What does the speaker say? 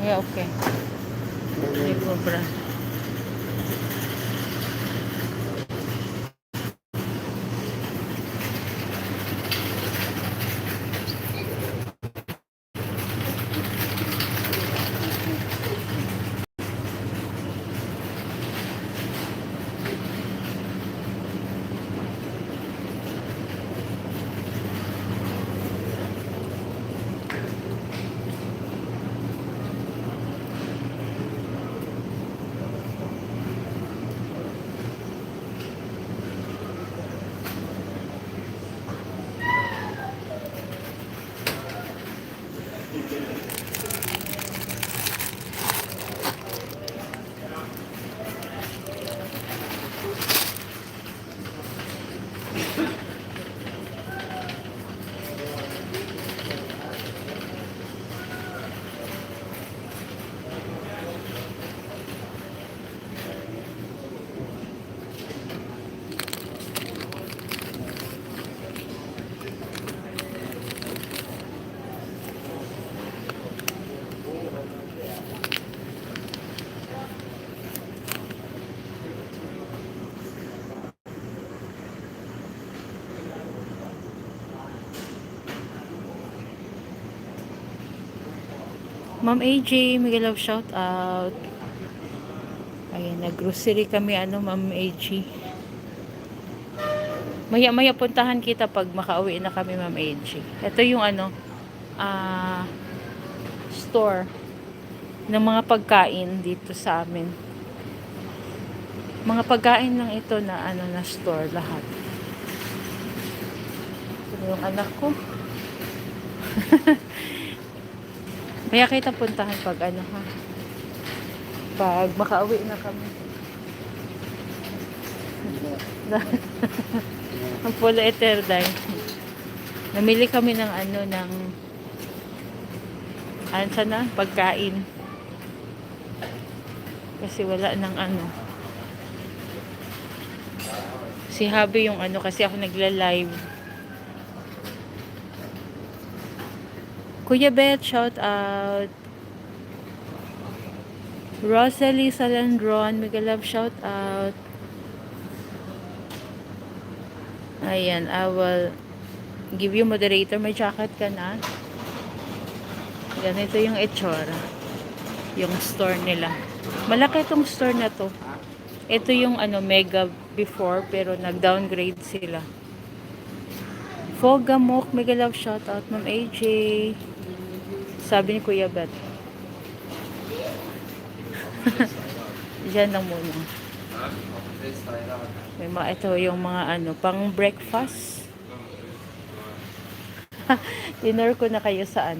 Yeah, okay. May cobra. Ma'am AJ, Miguel love shout out. Ayan, nag-grocery kami, Ma'am AJ. Maya-maya puntahan kita pag makauwi na kami, Ma'am AJ. Ito yung store ng mga pagkain dito sa amin. Mga pagkain lang ito na store lahat. Ito yung anak ko. Maya kita puntahan pag pag makauwi na kami. Ang Polo Eterday. Namili kami ng sana pagkain. Kasi wala ng si Habi yung kasi ako nagla-live. Kuya Beth, shout out. Rosalie Salandron, mega love shout out. Ayan, I will give you moderator. May jacket ka na. Ganito yung itsura. Yung store nila. Malaki itong store na to. Ito yung mega before pero nag-downgrade sila. Fogamok, mega love shout out Ma'am AJ. Sabi ni Kuya Beth. Diyan lang muna. Ito yung mga pang breakfast. Dinner ko na kayo sa